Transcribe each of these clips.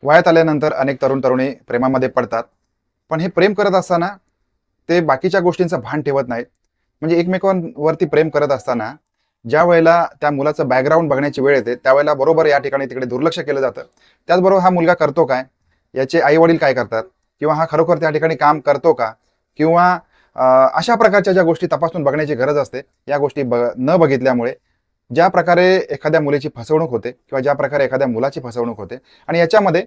वयात आल्यानंतर अनेक तरुण तरुणी प्रेमामध्ये पडतात. पण हे प्रेम करत असताना ते बाकीच्या गोष्टींचं भान ठेवत नाहीत. म्हणजे एकमेकांवरती प्रेम करत असताना ज्या वेळेला त्या मुलाचं बॅकग्राऊंड बघण्याची वेळ येते, त्यावेळेला बरोबर या ठिकाणी तिकडे दुर्लक्ष केलं जातं. त्याचबरोबर हा मुलगा करतो काय? याचे आई-वडील काय करतात? किंवा हा खरोखर त्या ठिकाणी काम करतो का? किंवा अ, अशा प्रकारच्या ज्या गोष्टी तपासून बघण्याची गरज असते, या गोष्टी न बघितल्यामुळे ज्या प्रकारे एखाद्या मुलीची फसवणूक होते किंवा ज्या प्रकारे एखाद्या मुलाची फसवणूक होते आणि याच्यामध्ये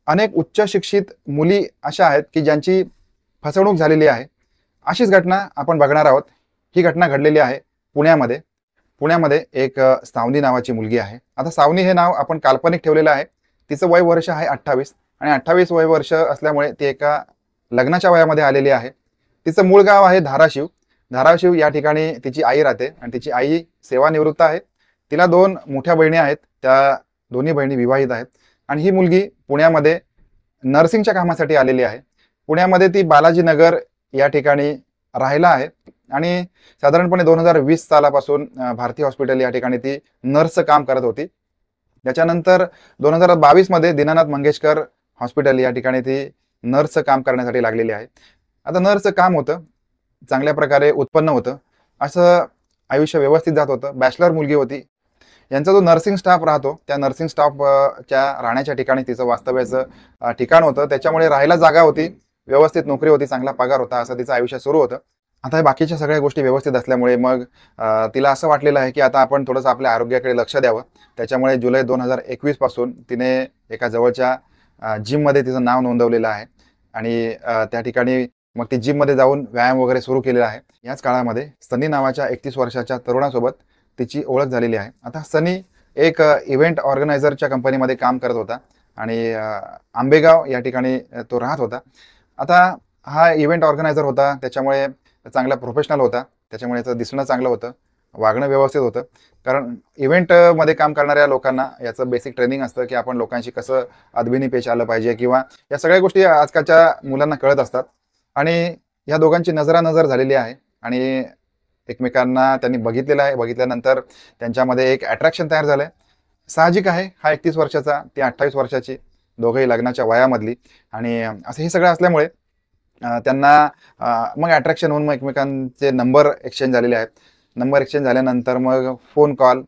अनेक उच्च शिक्षित मुली अशा आहेत, की ज्यांची फसवणूक झालेली आहे. अशीच घटना आपण बघणार आहोत. ही घटना घडलेली आहे पुण्यामध्ये. पुण्यामध्ये एक सावनी नावाची मुलगी आहे. आता सावनी हे नाव आपण काल्पनिक ठेवलेलं आहे. तिचं वय वर्ष आहे 28 आणि 28 वय वर्ष असल्यामुळे ती एका लग्नाच्या वयामध्ये आलेली आहे. तिचं मूळ गाव आहे धाराशिव. धाराशिव या ठिकाणी तिची आई राहते आणि तिची आई सेवानिवृत्त आहे. तिला 2 मोठ्या बहिणी आहेत. त्या दोन्ही बहिणी विवाहित आहेत आणि ही मुलगी पुण्यामध्ये नर्सिंगच्या कामासाठी आलेली आहे. पुण्यामध्ये ती बालाजी नगर या ठिकाणी राहिला आहे आणि साधारणपणे 2020 सालापासून भारती हॉस्पिटल या ठिकाणी ती नर्सचं काम करत होती. त्याच्यानंतर 2022 मध्ये दीनानाथ मंगेशकर हॉस्पिटल या ठिकाणी ती नर्सचं काम करण्यासाठी लागलेली आहे. आता नर्सचं काम होतं, चांगल्या प्रकारे उत्पन्न होतं, असं आयुष्य व्यवस्थित जात होतं. बॅचलर मुलगी होती. यांचा जो नर्सिंग स्टाफ राहतो, त्या नर्सिंग स्टाफच्या राहण्याच्या ठिकाणी तिचं वास्तव्याचं ठिकाण होतं. त्याच्यामुळे राहायला जागा होती, व्यवस्थित नोकरी होती, चांगला पगार होता, असं तिचं आयुष्य सुरू होतं. आता हे बाकीच्या सगळ्या गोष्टी व्यवस्थित असल्यामुळे मग तिला असं वाटलेलं आहे, की आता आपण थोडंसं आपल्या आरोग्याकडे लक्ष द्यावं. त्याच्यामुळे जुलै 2021 पासून तिने एका जवळच्या जिममध्ये तिचं नाव नोंदवलेलं आहे आणि त्या ठिकाणी मग ती जिममध्ये जाऊन व्यायाम वगैरे सुरू केलेला आहे. याच काळामध्ये सनी नावाच्या 31 वर्षाच्या तरुणासोबत तिची ओळख झालेली आहे. आता सनी एक इव्हेंट ऑर्गनायझरच्या कंपनीमध्ये काम करत होता आणि आंबेगाव या ठिकाणी तो राहत होता. आता हा इव्हेंट ऑर्गनायझर होता, त्याच्यामुळे चांगला प्रोफेशनल होता. त्याच्यामुळे याचं दिसणं चांगलं होतं, वागणं व्यवस्थित होतं. कारण इव्हेंटमध्ये काम करणाऱ्या लोकांना याचं बेसिक ट्रेनिंग असतं, की आपण लोकांशी कसं अदबीने पेश आलं पाहिजे किंवा या सगळ्या गोष्टी आजकालच्या मुलांना कळत असतात. आणि या दोघांची नजरानजर झालेली आहे आणि एकमेकांना त्यांनी बघितलेलं आहे. बघितल्यानंतर त्यांच्यामध्ये एक अट्रॅक्शन तयार झालंय. साहजिक आहे, हा 31 वर्षाचा, ती 28 वर्षाची, दोघंही लग्नाच्या वयामधली आणि असं हे सगळं असल्यामुळे त्यांना मग अट्रॅक्शन होऊन मग एकमेकांचे नंबर एक्सचेंज झालेले आहेत. नंबर एक्सचेंज झाल्यानंतर मग फोन कॉल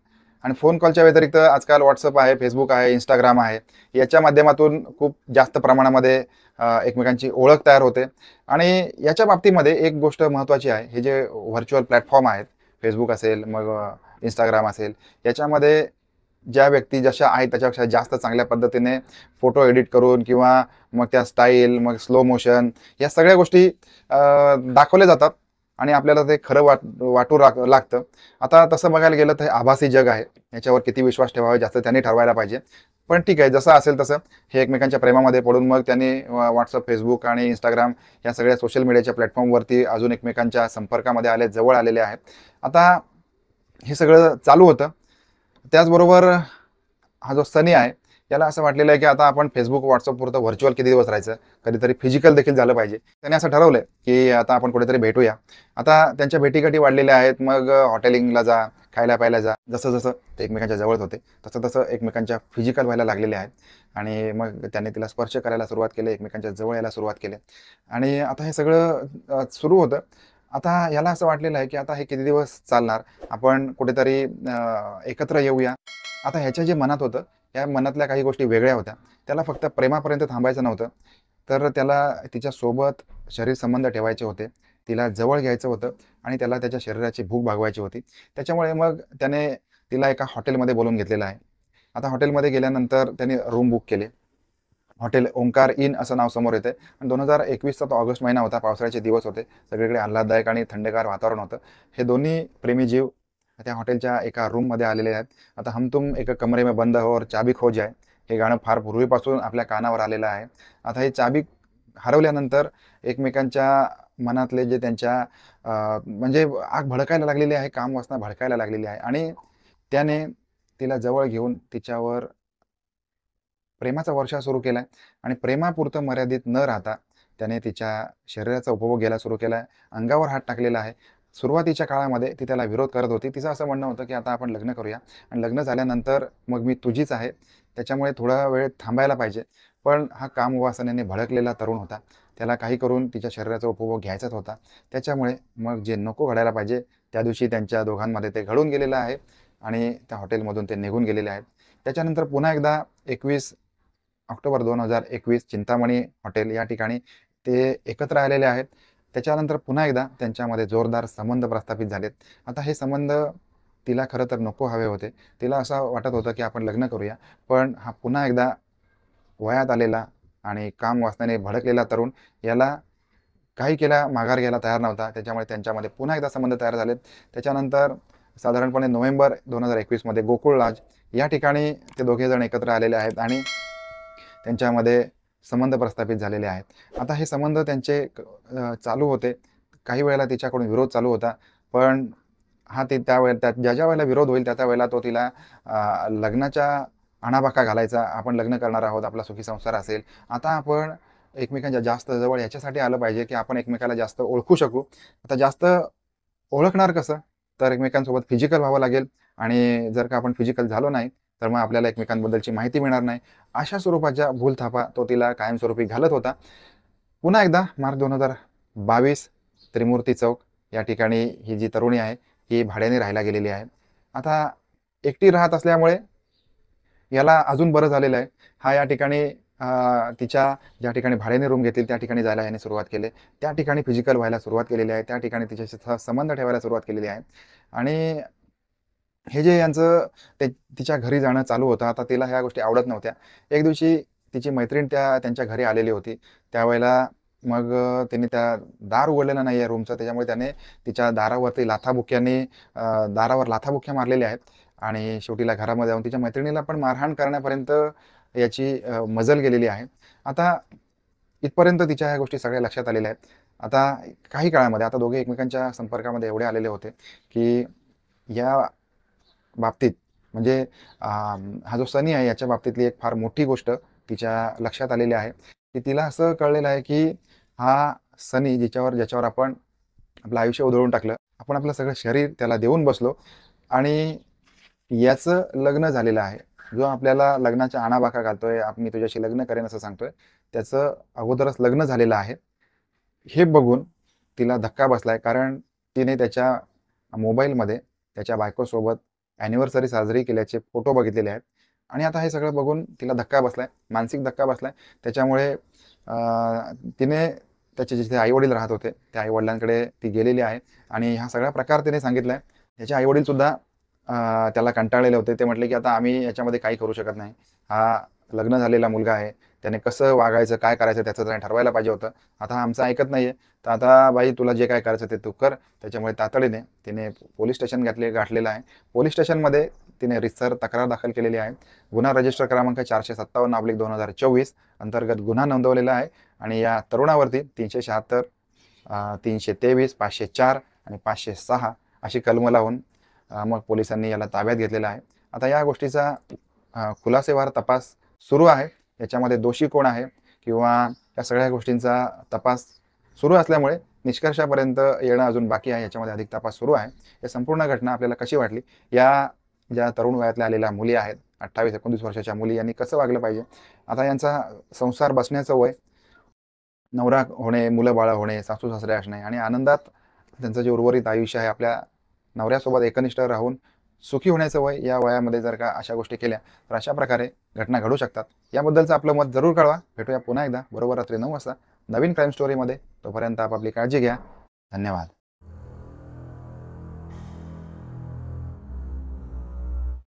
आणि फोन कॉलच्या व्यतिरिक्त आजकाल WhatsApp आहे, Facebook आहे, Instagram आहे. याच्या माध्यमातून खूप जास्त प्रमाणामध्ये एकमेकांची ओळख तयार होते आणि याच्या बाबतीमध्ये एक गोष्ट महत्त्वाची आहे. हे जे व्हर्चुअल प्लॅटफॉर्म आहेत, Facebook असेल, मग Instagram असेल, याच्यामध्ये ज्या व्यक्ती जशा आहेत त्याच्यापेक्षा जास्त चांगल्या पद्धतीने फोटो एडिट करून किंवा मग त्या स्टाईल, मग स्लो मोशन या सगळ्या गोष्टी दाखवल्या जातात आणि आपल्याला ते खरं वाटू लागतं. आता तसं बघायला गेलं तर हे आभासी जग आहे. याच्यावर किती विश्वास ठेवावा जास्त त्यांनी ठरवायला पाहिजे. पण ठीक आहे, जसं असेल तसं हे एकमेकांच्या प्रेमामध्ये पडून मग त्यांनी WhatsApp, Facebook आणि Instagram या सगळ्या सोशल मीडियाच्या प्लॅटफॉर्मवरती अजून एकमेकांच्या संपर्कामध्ये आले, जवळ आलेले आहेत. आता हे सगळं चालू होतं. त्याचबरोबर हा जो सनी आहे, याला असं वाटलेलं आहे, की आता आपण Facebook, WhatsApp पुरतं व्हर्चुअल किती दिवस राहायचं, कधीतरी फिजिकल देखील झालं पाहिजे. त्याने असं ठरवलंय, की आता आपण कुठेतरी भेटूया. आता त्यांच्या भेटीगाठी वाढलेल्या आहेत. मग हॉटेलिंगला जा, खायला-प्यायला जा. जसं-जसं ते एकमेकांच्या जवळ होते, तसं-तसं एकमेकांच्या फिजिकल व्हायला लागलेले आहेत आणि मग त्यांनी तिला स्पर्श करायला सुरुवात केली, एकमेकांच्या जवळ यायला सुरुवात केली आणि आता हे सगळं सुरू होतं. आता याला असं वाटलेलं आहे, की आता हे किती दिवस चालणार? आपण कुठेतरी एकत्र येऊया. आता ह्याच्या जे मनात होतं, या मनातल्या काही गोष्टी वेगळ्या होत्या. त्याला फक्त प्रेमापर्यंत थांबायचं नव्हतं, तर त्याला तिच्यासोबत शरीरसंबंध ठेवायचे होते. तिला जवळ घ्यायचं होतं आणि त्याला त्याच्या शरीराची भूक भागवायची होती. त्याच्यामुळे मग त्याने तिला एका हॉटेलमध्ये बोलावून घेतलेलं आहे. आता हॉटेलमध्ये गेल्यानंतर त्याने रूम बुक केली. हॉटेल ओंकार इन असं नाव समोर येतंय आणि 2021चा तो ऑगस्ट महिना होता, पावसाळ्याचे दिवस होते. सगळीकडे आल्हाददायक आणि थंडगार वातावरण होतं. हे दोन्ही प्रेमी जीव त्या हॉटेलच्या एका रूममध्ये आलेले आहेत. आता हम तुम एक कमरे में बंद हो और चाबी खो जाए, हे गाणं फार पूर्वीपासून आपल्या कानावर आलेलं आहे. आता ही चाबी हरवल्यानंतर एकमेकांच्या मनातले जे त्यांच्या म्हणजे आग भडकायला लागलेली आहे, कामवासना भडकायला लागलेली आहे आणि त्याने तिला जवळ घेऊन तिच्यावर प्रेमाचा वर्षाव सुरू केलाय आणि प्रेमापुरतं मर्यादित न राहता त्याने तिच्या शरीराचा उपभोग घ्यायला सुरू केलाय. अंगावर हात टाकलेला आहे सुरुवातीच्या काळामध्ये ती त्याला विरोध करत होती. तिचं असं म्हणणं होतं, की आता आपण लग्न करूया आणि लग्न झाल्यानंतर मग मी तुझीच आहे. त्याच्यामुळे थोडा वेळ थांबायला पाहिजे. पण हा कामवासनेने भडकलेला तरुण होता. त्याला काही करून तिच्या शरीराचा उपभोग घ्यायचाच होता. त्याच्यामुळे मग जे नको घडायला पाहिजे, त्या दिवशी त्यांच्या दोघांमध्ये ते घडून गेलेलं आहे आणि त्या हॉटेलमधून ते निघून गेलेले आहेत. त्याच्यानंतर पुन्हा एकदा 21 ऑक्टोबर 2021 चिंतामणी हॉटेल या ठिकाणी ते एकत्र आलेले आहेत. त्याच्यानंतर पुन्हा एकदा त्यांच्यामध्ये जोरदार संबंध प्रस्थापित झालेत. आता हे संबंध तिला खरं तर नको हवे होते. तिला असं वाटत होतं, की आपण लग्न करूया. पण हा पुन्हा एकदा वयात आलेला आणि काम वासनेने भडकलेला तरुण याला काही केल्या माघार घ्यायला तयार नव्हता. त्याच्यामुळे त्यांच्यामध्ये पुन्हा एकदा संबंध तयार झालेत. त्याच्यानंतर साधारणपणे नोव्हेंबर 2021 मध्ये गोकुळ लॉज या ठिकाणी ते दोघे जण एकत्र आलेले आहेत आणि त्यांच्यामध्ये संबंध प्रस्थापित झालेले आहेत. आता हे संबंध त्यांचे चालू होते. काही वेळेला तिच्याकडून विरोध चालू होता. पण हा ते त्यावेळेला ज्या वेळेला विरोध होईल त्या वेळेला तो तिला लग्नाच्या आणाभाका घालायचा. आपण लग्न करणार आहोत, आपला सुखी संसार असेल. आता आपण एकमेकांच्या जास्त जवळ याच्यासाठी आलं पाहिजे, की आपण एकमेकाला जास्त ओळखू शकू. आता जास्त ओळखणार कसं? तर एकमेकांसोबत फिजिकल व्हावं लागेल आणि जर का आपण फिजिकल झालो नाही, तर मग आपल्याला एकमेकांबद्दलची माहिती मिळणार नाही. अशा स्वरूपाच्या भूलथापा तो तिला कायमस्वरूपी घालत होता. पुन्हा एकदा मार्च 2022 त्रिमूर्ती चौक या ठिकाणी ही जी तरुणी आहे, ही भाड्याने राहायला गेलेली आहे. आता एकटी राहत असल्यामुळे याला अजून बरं झालेलं आहे. हा या ठिकाणी तिच्या ज्या ठिकाणी भाड्याने रूम घेतील त्या ठिकाणी जायला याने सुरुवात केली. त्या ठिकाणी फिजिकल व्हायला सुरुवात केलेली आहे. त्या ठिकाणी तिच्याशी संबंध ठेवायला सुरुवात केलेली आहे आणि हे जे यांचं ते तिच्या घरी जाणं चालू होतं. आता तिला ह्या गोष्टी आवडत नव्हत्या. एक दिवशी तिची मैत्रीण त्यांच्या घरी आलेली होती. त्यावेळेला मग तिने त्या दार उघडलेलं नाही आहे रूमचं. त्याच्यामुळे त्याने तिच्या दारावरती दारावर लाथाबुक्क्या मारलेल्या आहेत आणि शेवटीला घरामध्ये जाऊन तिच्या मैत्रिणीला पण मारहाण करण्यापर्यंत याची मजल गेलेली आहे. आता इथपर्यंत तिच्या ह्या गोष्टी सगळ्या लक्षात आलेल्या आहेत. आता काही काळामध्ये आता दोघे एकमेकांच्या संपर्कामध्ये एवढे आलेले होते, की या बाबतीत म्हणजे हा जो सनी आहे याच्या बाबतीतली एक फार मोठी गोष्ट तिच्या लक्षात आलेली आहे, की तिला असं कळलेलं आहे, की हा सनी ज्याच्यावर आपण आपलं आयुष्य उधळून टाकलं. आपण आपलं सगळं शरीर त्याला देऊन बसलो आणि याचं लग्न झालेलं आहे. जो आपल्याला लग्नाच्या आणाभाका घालतोय, मी तुझ्याशी लग्न करेन असं सांगतोय, त्याचं अगोदरच लग्न झालेलं आहे. हे बघून तिला धक्का बसलाय. कारण तिने त्याच्या मोबाईलमध्ये त्याच्या बायकोसोबत अॅनिव्हर्सरी साजरी केल्याचे फोटो बघितलेले आहेत आणि आता हे सगळं बघून तिला धक्का बसलाय, मानसिक धक्का बसलाय. त्याच्यामुळे तिने त्याचे जिथे आई-वडील राहत होते, त्या आई-वडिलांकडे ती गेलेली आहे आणि हा सगळा प्रकार तिने सांगितलाय. त्याचे आई-वडीलसुद्धा त्याला कंटाळलेले होते. ते म्हटले, की आता आम्ही याच्यामध्ये काही करू शकत नाही. हा लग्न झालेला मुलगा आहे. त्याने कसं वागायचं, काय करायचं त्याचं त्याने ठरवायला पाहिजे होतं. आता हा आमचं ऐकत नाहीये. तर आता बाई तुला जे काय करायचं ते तू कर. त्याच्यामुळे तातडीने तिने पोलीस स्टेशन गाठलेलं आहे. पोलीस स्टेशनमध्ये तिने रीतसर तक्रार दाखल केलेली आहे. गुन्हा रजिस्टर क्रमांक 457/2024 अंतर्गत गुन्हा नोंदवलेला आहे आणि या तरुणावरती 376, 323, 504 आणि 506 अशी कलमं लावून मग पोलिसांनी याला ताब्यात घेतलेलं आहे. आता या गोष्टीचा खुलासेवार तपास सुरू आहे. याच्यामध्ये दोषी कोण आहे किंवा या सगळ्या गोष्टींचा तपास सुरू असल्यामुळे निष्कर्षापर्यंत येणं अजून बाकी आहे. याच्यामध्ये अधिक तपास सुरू आहे. या संपूर्ण घटना आपल्याला कशी वाटली? या ज्या तरुण वयातल्या आलेल्या मुली आहेत, 28-29 वर्षाच्या मुली, यांनी कसं वागलं पाहिजे? आता यांचा संसार बसण्याचं वय, नवरा होणे, मुलं बाळं होणे, सासू-सासरे असणे आणि आनंदात त्यांचं जे उर्वरित आयुष्य आहे आपल्या नवऱ्यासोबत एकनिष्ठ राहून सुखी होण्याचं वय, या वयामध्ये जर का अशा गोष्टी केल्या तर अशा प्रकारे घटना घडू शकतात. याबद्दलचं आपलं मत जरूर कळवा. भेटूया पुन्हा एकदा बरोबर रात्री 9 वाजता नवीन क्राईम स्टोरीमध्ये. तोपर्यंत आपापली काळजी घ्या. धन्यवाद.